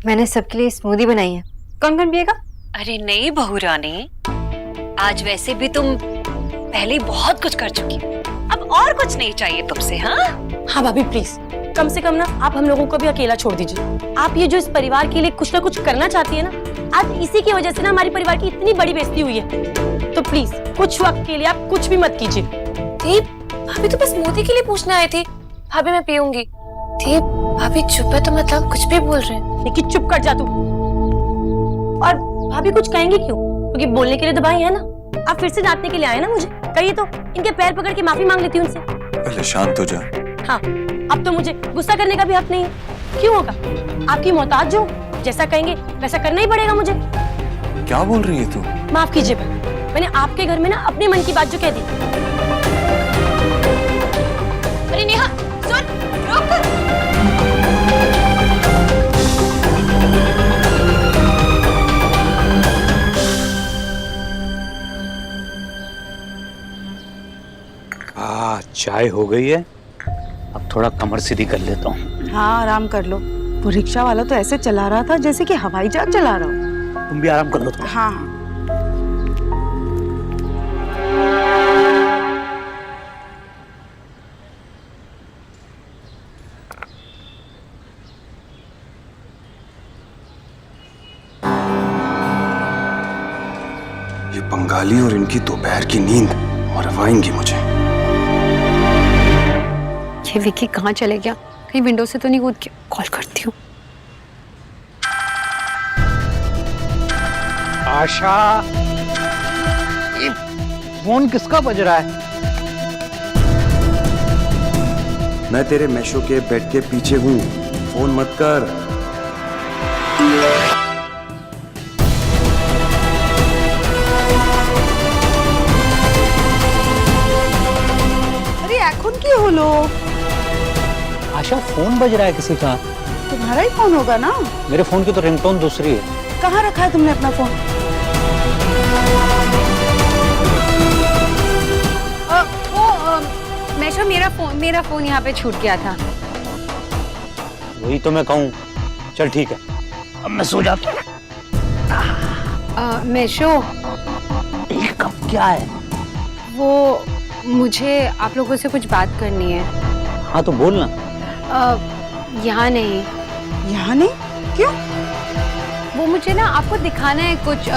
मैंने सबके लिए स्मूदी बनाई है, कौन कौन पिएगा? अरे नहीं बहू रानी, आज वैसे भी तुम पहले ही बहुत कुछ कर चुकी हो, अब और कुछ नहीं चाहिए तुमसे। हाँ हाँ भाभी प्लीज, कम से कम ना आप हम लोगों को भी अकेला छोड़ दीजिए। आप ये जो इस परिवार के लिए कुछ ना कुछ करना चाहती है ना, आज इसी की वजह से ना हमारे परिवार की इतनी बड़ी बेइज्जती हुई है। तो प्लीज कुछ वक्त के लिए आप कुछ भी मत कीजिए। दीप, भाभी तो बस मोदी के लिए पूछने आई थी। भाभी मैं पीऊंगी। दीप, भाभी चुप है तो मतलब कुछ भी बोल रहे हैं। लेकिन चुप कर जा तू। और भाभी कुछ कहेंगे क्यों? क्योंकि बोलने के लिए तो भाई है ना। आप फिर से डांटने के लिए आए ना मुझे, कहिए तो इनके पैर पकड़ के माफी मांग लेती हूँ उनसे। पहले शांत हो जा। हाँ, अब तो मुझे गुस्सा करने का भी हक नहीं है। क्यों होगा? आपकी मोहताज जो, जैसा कहेंगे वैसा करना ही पड़ेगा मुझे। क्या बोल रही है तू? माफ कीजिए भाई, मैंने आपके घर में ना अपने मन की बात जो कह दी। अरे नेहा सुन, रुक। चाय हो गई है, अब थोड़ा कमर सीधी कर लेता हूँ। हाँ आराम कर लो। वो रिक्शा वाला तो ऐसे चला रहा था जैसे कि हवाई जहाज चला रहा हो। तुम भी आराम कर लो थोड़ा। हाँ हाँ। ये बंगाली और इनकी दोपहर की नींद मरवाएंगी मुझे। ये विकी कहाँ चले गया? कहीं विंडो से तो नहीं कूद गया? कॉल करती हूँ। आशा, ये फोन किसका बज रहा है? मैं तेरे मैशो के बेड के पीछे हूँ, फोन मत कर। अरे এখন কি হলো? आशा, फोन बज रहा है किसी का। तुम्हारा ही फोन होगा ना? मेरे फोन की तो रिंगटोन दूसरी है। कहाँ रखा है तुमने अपना फोन? मैशो, मेरा फोन यहाँ पे छूट गया था। वही तो मैं कहूँ। चल ठीक है, अब मैं सो जाता हूँ। मैशो, ये कब क्या है? वो मुझे आप लोगों से कुछ बात करनी है। हाँ तो बोल ना। यहाँ नहीं। यहाँ नहीं? क्यों? वो मुझे ना आपको दिखाना है कुछ।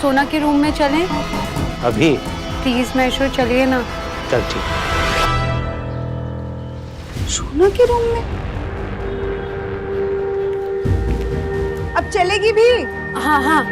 सोना के रूम में चलें? अभी? प्लीज मैशो, चलिए ना। चल ठीक। सोना के रूम में? अब चलेगी भी? हाँ हाँ।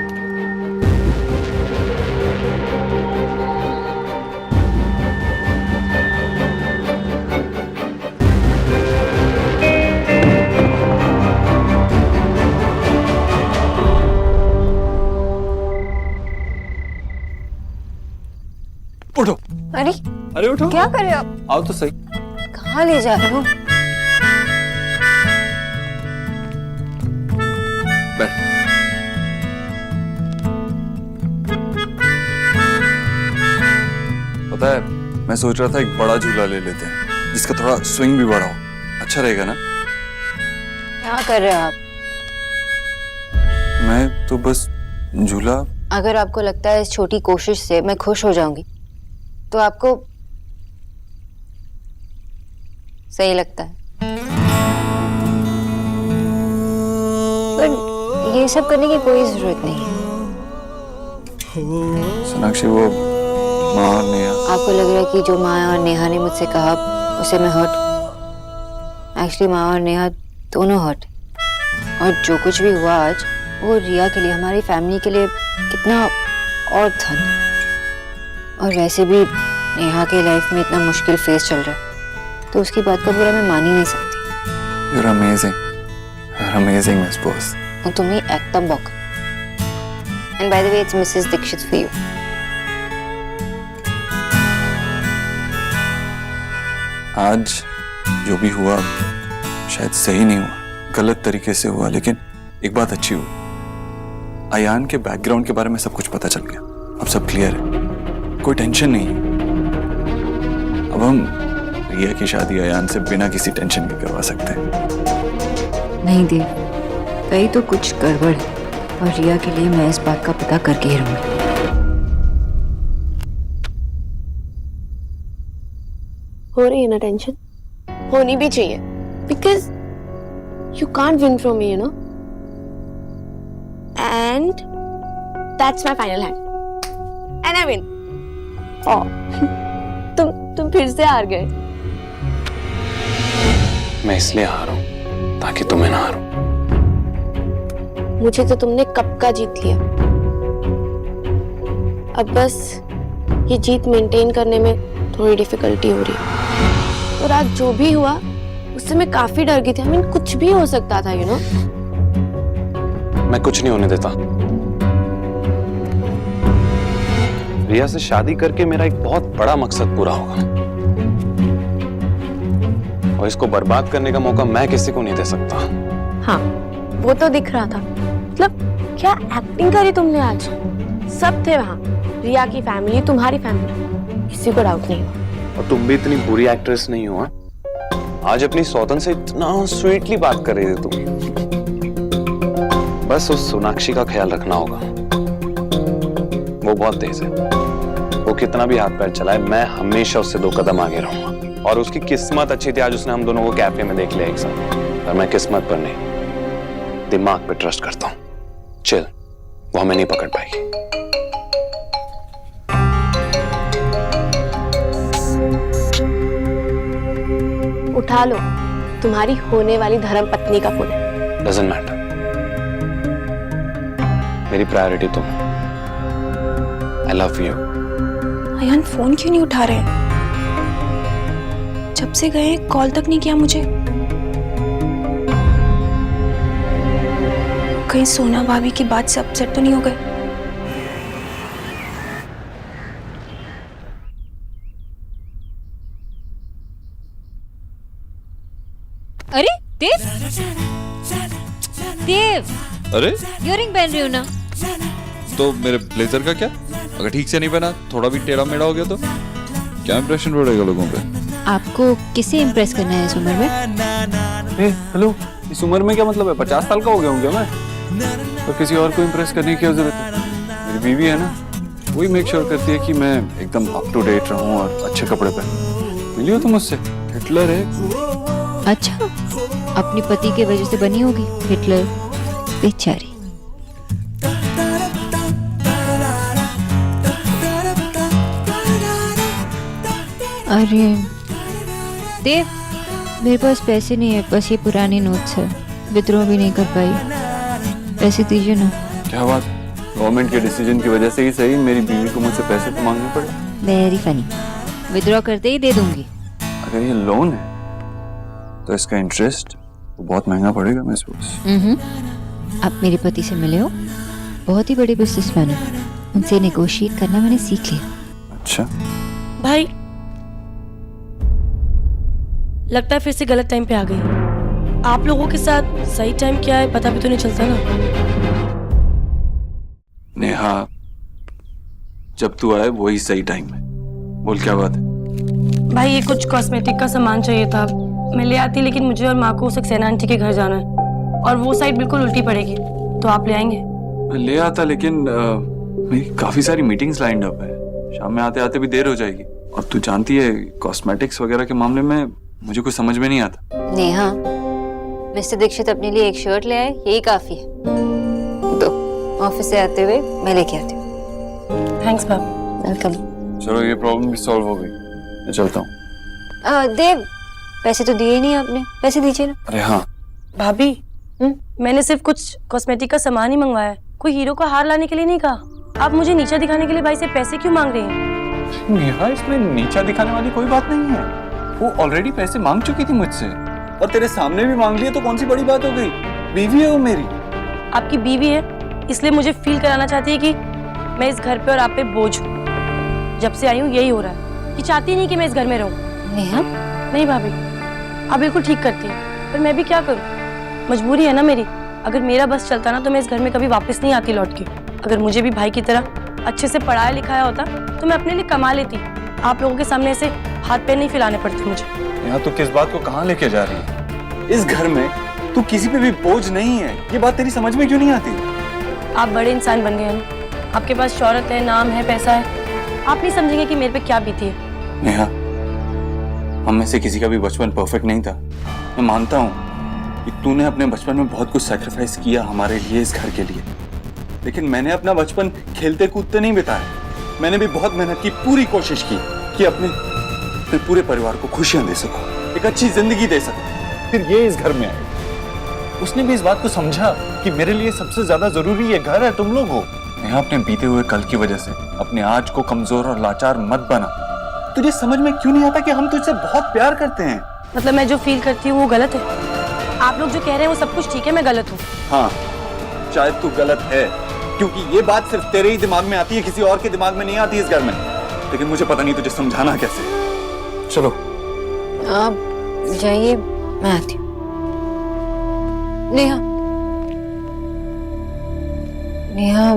उठो। अरे अरे उठो। क्या कर रहे हो आप? आओ तो सही। कहाँ ले जा रहे हो? बैठ। पता है, मैं सोच रहा था एक बड़ा झूला ले लेते हैं जिसका थोड़ा स्विंग भी बड़ा हो। अच्छा रहेगा ना? क्या कर रहे हो आप? मैं तो बस झूला। अगर आपको लगता है इस छोटी कोशिश से मैं खुश हो जाऊंगी तो आपको सही लगता है, पर ये सब करने की कोई जरूरत नहीं है। सोनाक्षी, वो माँ और नेहा। आपको लग रहा है कि जो माँ और नेहा ने मुझसे कहा उसे मैं हर्ट। एक्चुअली माँ और नेहा दोनों हर्ट। और जो कुछ भी हुआ आज, वो रिया के लिए, हमारी फैमिली के लिए कितना और धन। और वैसे भी नेहा के लाइफ में इतना मुश्किल फेस चल रहा है, तो उसकी बात का बुरा मैं मान ही नहीं सकती। You're amazing. You're amazing, Miss Boss. और तुम ही एकदम बॉक। And by the way, it's Mrs. Dixit for you. आज जो भी हुआ शायद सही नहीं हुआ, गलत तरीके से हुआ, लेकिन एक बात अच्छी हुई। अयान के बैकग्राउंड के बारे में सब कुछ पता चल गया। अब सब क्लियर है, कोई टेंशन नहीं है। अब हम रिया की शादी अयान से बिना किसी टेंशन के करवा सकते हैं। नहीं देव, कहीं तो कुछ गड़बड़ है और रिया के लिए मैं इस बात का पता करके ही रहूंगी। हो रही है ना टेंशन, होनी भी चाहिए, because you can't win from me, you know, and that's my final hand and I win. तुम फिर से हार गए। मैं इसलिए हारा हूं ताकि तुम्हें ना हारूं। मुझे तो तुमने कब का जीत लिया, अब बस ये जीत मेंटेन करने में थोड़ी डिफिकल्टी हो रही है। और आज जो भी हुआ उससे मैं काफी डर गई थी। I mean, कुछ भी हो सकता था, यू नो। मैं कुछ नहीं होने देता। रिया से शादी करके मेरा एक बहुत बड़ा मकसद पूरा होगा और इसको बर्बाद करने का मौका मैं किसी को नहीं दे सकता। हाँ, वो तो दिख रहा था। मतलब क्या एक्टिंग करी तुमने आज, सब थे वहाँ, रिया की फैमिली, तुम्हारी फैमिली, किसी को डाउट नहीं हुआ। और तुम भी इतनी बुरी एक्ट्रेस नहीं हो। आज अपनी सौतन से इतना स्वीटली बात कर रही थी तुम। बस उस सोनाक्षी का ख्याल रखना होगा, वो बहुत तेज है। वो कितना भी हाथ पैर चलाए, मैं हमेशा उससे 2 कदम आगे रहूंगा। और उसकी किस्मत अच्छी थी, आज उसने हम दोनों को कैफे में देख लिया एक साथ। पर मैं किस्मत पर नहीं, दिमाग पे ट्रस्ट करता हूँ। चिल, वो हमें नहीं पकड़ पाएगी। उठा लो, तुम्हारी होने वाली धर्मपत्नी का फोन है। Doesn't matter. मेरी प्रायोरिटी तुम। I love you. Ayaan phone क्यों नहीं उठा रहे? जब से गए कॉल तक नहीं किया मुझे। कहीं सोना भाभी की बात से अपसेट तो नहीं हो गए? अरे देव, देव, अरे इयररिंग पहन रही हो ना? तो मेरे ब्लेजर का क्या? अगर ठीक से नहीं पहना, थोड़ा भी टेढ़ा मेढ़ा हो गया तो क्या इंप्रेशन पड़ेगा लोगों पे? आपको किसे इम्प्रेस करना है इस उम्र में? हेलो, इस उम्र में क्या मतलब है? 50 साल का हो गया हूँ क्या मैं? तो किसी और को इम्प्रेस करने की क्या जरूरत है? मेरी बीवी है ना, वही मेक श्योर करती है कि मैं एकदम अप टू डेट रहूं और अच्छे कपड़े पहनूं। मिली हो तुम मुझसे? हिटलर है। अच्छा, अपनी पति के वजह से बनी होगी हिटलर, बेचारी। अरे देव, मेरे पास पैसे नहीं है, बस ये पुरानी नोट्स है, विड्रॉ भी नहीं कर पाई। पैसे दीजिए ना। क्या बात, गवर्नमेंट के डिसीजन की वजह से ही सही मेरी बीवी को मुझसे पैसे तो मांगने पड़े। वेरी फनी, विड्रॉ करते ही दे दूंगी। अगर ये लोन है तो इसका इंटरेस्ट तो बहुत महंगा पड़ेगा मैं सोच। आप मेरे पति से मिले हो, बहुत ही बड़े बिजनेसमैन हैं, उनसे नेगोशिएट करना मैंने सीख लिया। अच्छा, भाई लगता है फिर से गलत टाइम पे आ गई। आप लोगों के साथ सही टाइम क्या है पता भी तो नहीं चलता ना। नेहा, जब तू आए वही सही टाइम है। बोल क्या बात है? भाई ये कुछ कॉस्मेटिक का सामान चाहिए था, मैं ले आती, लेकिन मुझे और माँ को सक्सेना आंटी के घर जाना है और वो साइड बिल्कुल उल्टी पड़ेगी, तो आप ले आएंगे? मैं ले आता, लेकिन मेरी काफी सारी मीटिंग्स लाइंड अप है, शाम में आते आते भी देर हो जाएगी। और तू जानती है कॉस्मेटिक्स वगैरह के मामले में मुझे कुछ समझ में नहीं आता। नेहा, मिस्टर दीक्षित अपने लिए एक शर्ट ले आए, यही काफी है। तो ऑफिस से आते हुए मैं लेके आती हूँ। थैंक्स भाभी। वेलकम। चलो, ये प्रॉब्लम भी सॉल्व हो गई, मैं चलता हूँ। देव, पैसे तो दिए ही नहीं आपने, पैसे दीजिए ना। अरे हाँ, भाभी मैंने सिर्फ कुछ कॉस्मेटिक का सामान ही मंगवाया है, कोई हीरो का हार लाने के लिए नहीं कहा। आप मुझे नीचा दिखाने के लिए भाई से पैसे क्यों मांग रही हैं? नेहा, इसमें नीचा दिखाने वाली कोई बात नहीं है। वो ऑलरेडी पैसे मांग चुकी थी मुझसे और तेरे सामने भी मांग लिए, तो कौन सी बड़ी बात हो गई? बीवी है वो मेरी। आपकी बीवी है इसलिए मुझे फील कराना चाहती है कि मैं इस घर पे और आप पे बोझ हूँ। जब से आई हूँ यही हो रहा है कि चाहती नहीं कि मैं इस घर में रहूँ। नेहा, नहीं भाभी, आप बिल्कुल ठीक करती हैं, पर मैं भी क्या करूँ, मजबूरी है ना मेरी। अगर मेरा बस चलता ना तो मैं इस घर में कभी वापस नहीं आती लौट के। अगर मुझे भी भाई की तरह अच्छे से पढ़ाया लिखाया होता तो मैं अपने लिए कमा लेती। आप लोगों के सामने ऐसे हाथ पैर नहीं फैलाने पड़ते मुझे। यहाँ तो किस बात को कहाँ लेके जा रही है? इस घर में तू किसी पे भी बोझ नहीं है, ये बात तेरी समझ में क्यों नहीं आती? आप बड़े इंसान बन गए हैं ना, आपके पास शौहरत है, नाम है, पैसा है, आप नहीं समझेंगे कि मेरे पे क्या बीती है। नेहा, हम में से किसी का भी बचपन परफेक्ट नहीं था। मैं मानता हूँ कि तूने अपने बचपन में बहुत कुछ सैक्रिफाइस किया हमारे लिए, इस घर के लिए, लेकिन मैंने अपना बचपन खेलते कूदते नहीं बिताया। मैंने भी बहुत मेहनत की, पूरी कोशिश की कि अपने पूरे परिवार को खुशियां दे सकूं, एक अच्छी जिंदगी दे सकूं। फिर ये इस घर में आए, उसने भी इस बात को समझा कि मेरे लिए सबसे ज्यादा जरूरी ये घर है, तुम लोग हो। नेहा, अपने बीते हुए कल की वजह से अपने आज को कमजोर और लाचार मत बना। तुझे समझ में क्यों नहीं आता कि हम तुझसे बहुत प्यार करते हैं? मतलब मैं जो फील करती हूँ वो गलत है? आप लोग जो कह रहे हैं वो सब कुछ ठीक है, मैं गलत हूँ? हाँ, शायद तू गलत है, क्योंकि ये बात सिर्फ तेरे ही दिमाग में आती है, किसी और के दिमाग में नहीं आती इस घर में। लेकिन मुझे पता नहीं तुझे समझाना कैसे। चलो आप जाइए, मैं आती हूँ। नेहा, नेहा,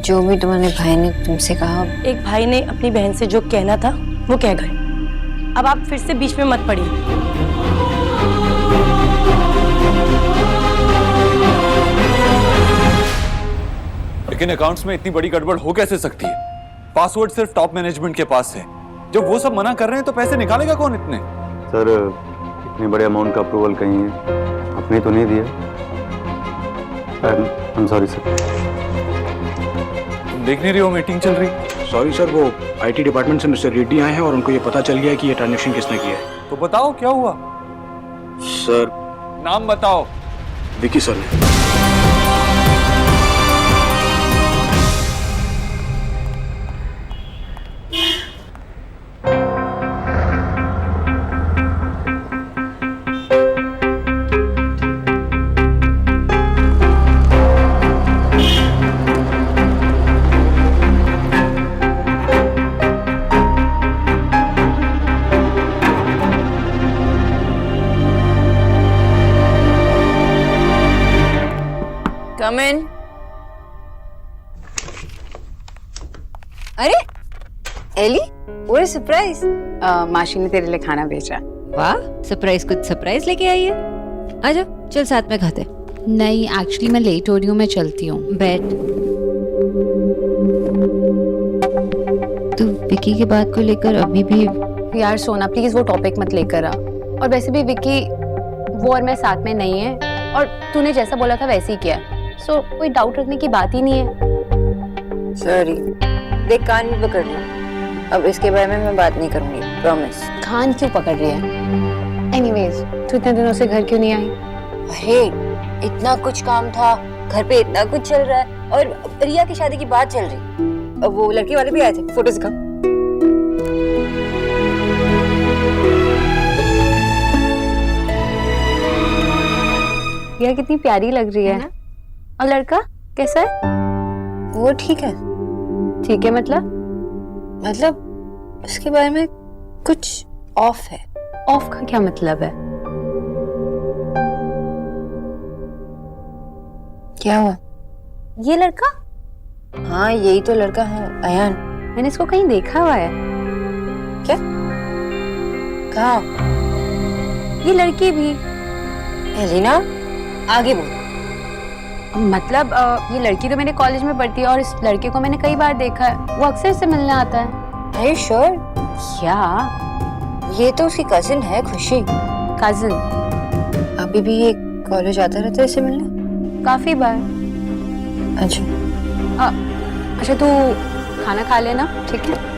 जो भी तुम्हारे भाई ने तुमसे कहा। एक भाई ने अपनी बहन से जो कहना था वो कह गए, अब आप फिर से बीच में मत पड़िए। लेकिन अकाउंट्स में इतनी बड़ी गड़बड़ हो कैसे सकती है? पासवर्ड सिर्फ टॉप मैनेजमेंट के पास है। जब वो सब मना कर रहे हैं तो पैसे निकालेगा कौन इतने? सर, इतने बड़े अमाउंट का अप्रूवल कहीं है, आपने तो नहीं दिया। I am sorry sir. तुम देख नहीं रही हो मीटिंग चल रही? सॉरी सर, वो आईटी डिपार्टमेंट से मिस्टर रेड्डी आए हैं और उनको ये पता चल गया है कि ये ट्रांजैक्शन किसने किया है। तो बताओ क्या हुआ? सर, नाम बताओ। विकी सर ने। Come in. अरे एली, what a surprise! माशी ने तेरे लिए खाना भेजा। वाह, सरप्राइज कुछ सरप्राइज लेके आई है। आजा, चल साथ में खाते। नहीं, एक्चुअली मैं लेट हो रही हूँ, मैं चलती हूँ। बैठ। तू विकी की बात को लेकर अभी भी? यार सोना, प्लीज वो टॉपिक मत लेकर आ। और वैसे भी विकी, वो और मैं साथ में नहीं है, और तूने जैसा बोला था वैसे ही किया। सो कोई डाउट रखने की बात ही नहीं है। सॉरी, देख कान भी पकड़ ली। अब इसके बारे में मैं बात नहीं करूंगी, प्रॉमिस। खान क्यों पकड़ रही है? एनीवेज, तू इतने दिनों से घर क्यों नहीं आई? अरे इतना कुछ काम था, घर पे इतना कुछ चल रहा है, और रिया की शादी की बात चल रही। अब वो लड़के वाले भी आए थे, फोटोज का। रिया कितनी प्यारी लग रही है। और लड़का कैसा है? वो ठीक है। ठीक है मतलब उसके बारे में कुछ ऑफ है। ऑफ का क्या मतलब है? क्या हुआ? ये लड़का? हाँ, यही तो लड़का है, अयान। मैंने इसको कहीं देखा हुआ है। क्या? कहाँ? ये लड़की भी। एलिना, आगे बोल। मतलब ये लड़की तो मेरे कॉलेज में पढ़ती है, और इस लड़के को मैंने कई बार देखा है। वो अक्सर से मिलने आता है। Are you sure? क्या? ये तो उसकी कजिन है, खुशी। कजिन? अभी भी ये कॉलेज आता रहता है इसे मिलने? काफी बार। अच्छा। अच्छा, तू खाना खा लेना, ठीक है?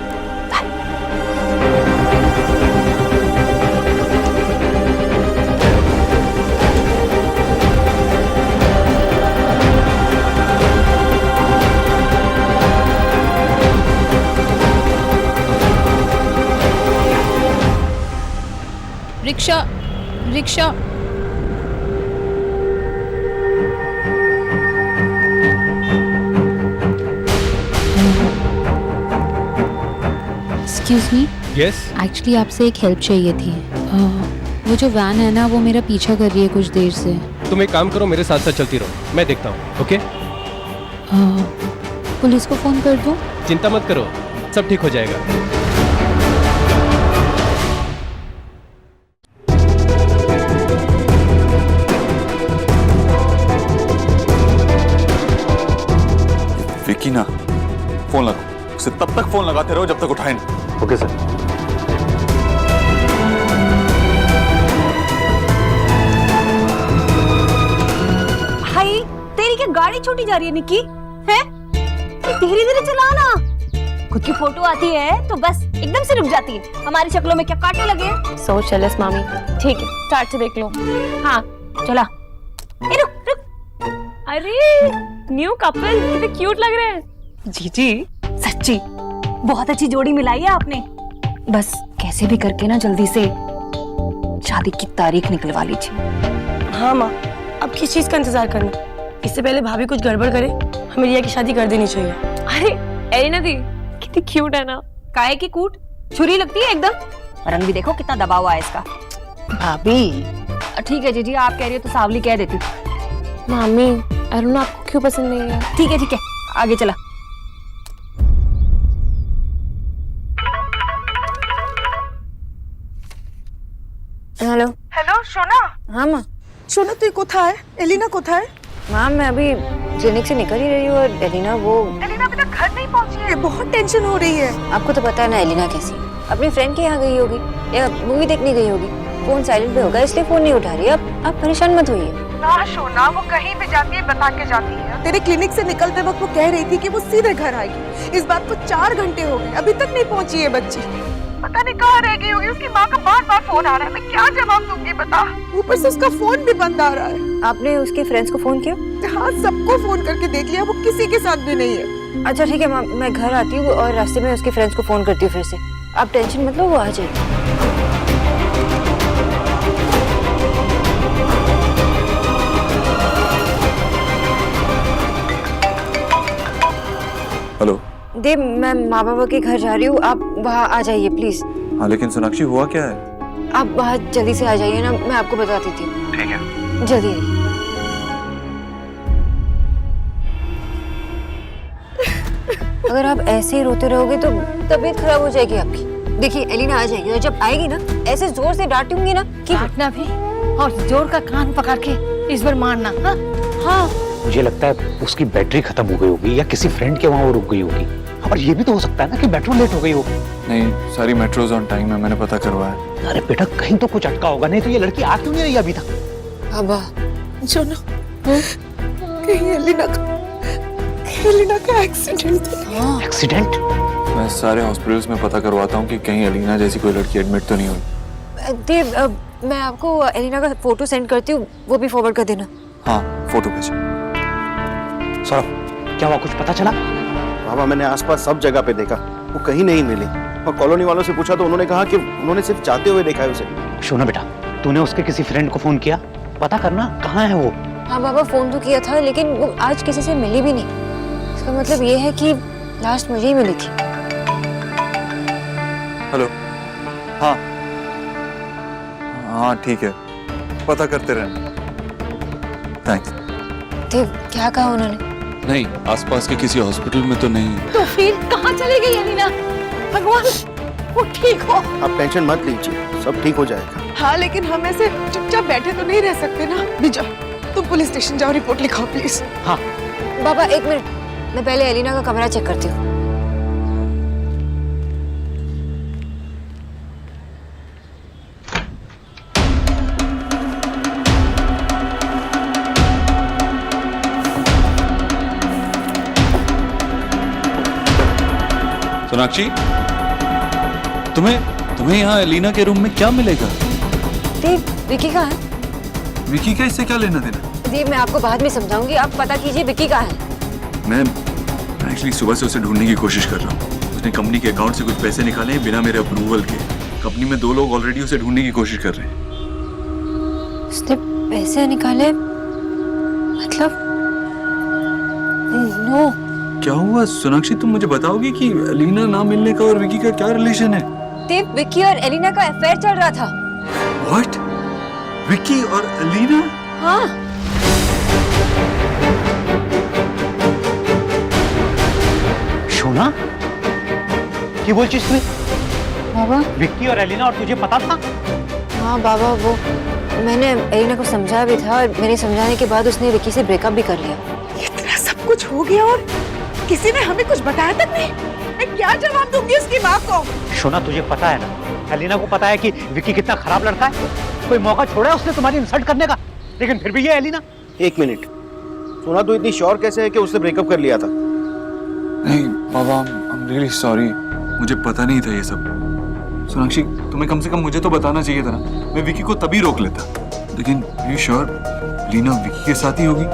Rickshaw, rickshaw. Excuse me. Yes. Actually आपसे एक हेल्प चाहिए थी। वो जो वैन है ना, वो मेरा पीछा कर रही है कुछ देर से। तुम एक काम करो, मेरे साथ साथ चलती रहो, मैं देखता हूँ। ओके? पुलिस को फोन कर दूँ? चिंता मत करो, सब ठीक हो जाएगा। एलिना, फोन लगाओ उसे, तब तक फोन लगाते रहो जब तक उठाए ना। Okay sir. भाई तेरी क्या गाड़ी छूटी जा रही है निक्की? है धीरे धीरे चलाना, खुद की फोटो आती है तो बस एकदम से रुक जाती है। हमारी शक्लों में क्या कांटे लगे हैं? सो चलस मामी। ठीक है, स्टार्ट से देख लो। हाँ चला। ए, रुक रुक। अरे न्यू कपल कितने क्यूट लग रहे हैं। जीजी सच्ची बहुत अच्छी जोड़ी मिलाई है आपने। बस कैसे भी करके ना जल्दी से शादी की तारीख निकलवा लीजिए। हाँ माँ, अब किस चीज का इंतजार करना? इससे पहले भाभी कुछ गड़बड़ करे, हमें रिया की शादी कर देनी चाहिए। अरे एलिना दी कितनी क्यूट है ना। काहे की कूट, छुरी लगती है एकदम। रंग भी देखो कितना दबा हुआ है इसका। भाभी ठीक है जीजी, आप कह रही हो तो सावली कह देती। मामी अरुण आपको क्यों पसंद नहीं है? ठीक है आगे चला। हेलो। हेलो सोना। हाँ माँ। सोना তুই কোথায়? এলিনা কোথায়? माँ मैं अभी क्लिनिक से निकल ही रही हूँ और एलिना एलिना अभी तक घर नहीं पहुंची है, बहुत टेंशन हो रही है। आपको तो पता है ना एलिना कैसी है। अपनी फ्रेंड के यहाँ गई होगी या मूवी देखने गई होगी। फोन साइलेंट पे होगा इसलिए फोन नहीं उठा रही। आप परेशान मत होइए। ना सोना, वो कहीं भी जाती है बता के जाती है। तेरे क्लिनिक से निकलते वक्त वो कह रही थी कि वो सीधे घर आएगी। इस बात को 4 घंटे हो गए, अभी तक नहीं पहुंची है बच्ची। पता नहीं कहाँ रह गई होगी। उसकी माँ का बार-बार फोन आ रहा है, मैं क्या जवाब दूंगी बता। ऊपर से उसका फोन भी बंद आ रहा है। आपने उसके फ्रेंड्स को फोन किया? हाँ, सबको फोन करके देख लिया, वो किसी के साथ भी नहीं है। अच्छा ठीक है माँ, मैं घर आती हूँ और रास्ते में उसके फ्रेंड्स को फोन करती हूँ फिर से। आप टेंशन मत लो, वो आ जाएगी। हेलो देव, मैं माँ बाबा के घर जा रही हूँ, आप वहाँ आ जाइए प्लीज। हाँ लेकिन सोनाक्षी हुआ क्या है? आप वहाँ जल्दी से आ जाइए ना, मैं आपको बताती थी। ठीक है जल्दी आइए। अगर आप ऐसे ही रोते रहोगे तो तबीयत खराब हो जाएगी आपकी। देखिए एलिना आ जाएगी और जब आएगी ना ऐसे जोर से डांटूंगी ना कि डांटना भी और जोर का कान पकड़ के इस बार मारना। हाँ मुझे लगता है उसकी बैटरी खत्म हो गई होगी या किसी फ्रेंड के वहाँ वो रुक गई होगी। और ये भी तो हो सकता है ना कि मेट्रो लेट हो गई होगी। नहीं, सारी मेट्रोज ऑन टाइम है, मैंने पता करवाया। अरे बेटा कहीं तो कुछ अटका होगा, नहीं तो ये लड़की आ क्यों नहीं रही अभी तक? अब्बा सोना, कहीं एलिना का एक्सीडेंट है। एक्सीडेंट? मैं सारे हॉस्पिटल्स में पता करवाता हूँ कि कहीं एलिना जैसी कोई लड़की एडमिट तो नहीं हुई। देव, मैं आपको एलिना का फोटो सेंड करती हूँ, वो भी फॉरवर्ड कर देना। हाँ फोटो भेजो। सौरभ क्या हुआ, कुछ पता चला? बाबा मैंने आसपास सब जगह पे देखा, वो कहीं नहीं मिली। और कॉलोनी वालों से पूछा तो उन्होंने कहा कि उन्होंने सिर्फ चाहते हुए देखा है उसे। शोना बेटा, तूने उसके किसी फ्रेंड को फोन किया? पता करना कहाँ है वो। हाँ बाबा, फोन तो किया था लेकिन वो आज किसी से मिली भी नहीं। इसका मतलब ये है कि लास्ट मुझे ही मिली थी। हेलो। हाँ हाँ ठीक है, पता करते रहना। थैंक्स। देव, क्या कहा उन्होंने? नहीं, आसपास के किसी हॉस्पिटल में तो नहीं। तो फिर कहाँ चली गई एलिना? भगवान वो ठीक हो। आप टेंशन मत लीजिए, सब ठीक हो जाएगा। हाँ लेकिन हम ऐसे चुपचाप बैठे तो नहीं रह सकते ना। भी जाओ, तुम पुलिस स्टेशन जाओ, रिपोर्ट लिखाओ प्लीज। हाँ बाबा एक मिनट, मैं पहले एलिना का कमरा चेक करती हूँ। सोनाक्षी, तुम्हें यहाँ एलिना के रूम में क्या मिलेगा? देव, विकी कहाँ है? विकी का इससे क्या लेना देना? देव, मैं आपको बाद में समझाऊंगी, आप पता कीजिए विकी कहाँ है। मैं एक्चुअली सुबह से उसे ढूंढने की कोशिश कर रहा हूँ। उसने कंपनी के अकाउंट से कुछ पैसे निकाले हैं बिना मेरे अप्रूवल के। कंपनी में 2 लोग ऑलरेडी उसे ढूंढने की कोशिश कर रहे हैं। उसने पैसे निकाले मतलब? नो। क्या हुआ सोनाक्षी, तुम मुझे बताओगी कि एलिना ना मिलने का और विकी का क्या रिलेशन है? देव, विकी और एलिना का अफेयर चल रहा था। व्हाट? विकी और एलिना? हाँ। शोना, क्या बोल चीज तुम? बाबा। विक्की और एलिना, और तुझे पता था? हाँ बाबा, वो मैंने एलिना को समझाया भी था और मेरे समझाने के बाद उसने विकी से ब्रेकअप भी कर लिया। इतना सब कुछ हो गया और किसी ने हमें कुछ बताया तक नहीं। मैं क्या जवाब दूंगी उसकी माँ को? सोना तुझे पता है ना, एलिना को पता है कि विकी कितना खराब लड़का है। कोई मौका छोड़ा है उसने तुम्हारी इंसल्ट करने का, लेकिन फिर भी ये एलिना। एक मिनट, सोना तो इतनी श्योर कैसे है कि उसने ब्रेकअप कर लिया था? नहीं बाबा, आई एम रियली सॉरी, मुझे पता नहीं था ये सब। सोनाक्षी, तुम्हें कम से कम मुझे तो बताना चाहिए था ना, मैं विकी को तभी रोक लेता। लेकिन यू श्योर लीना विकी के साथ ही होगी?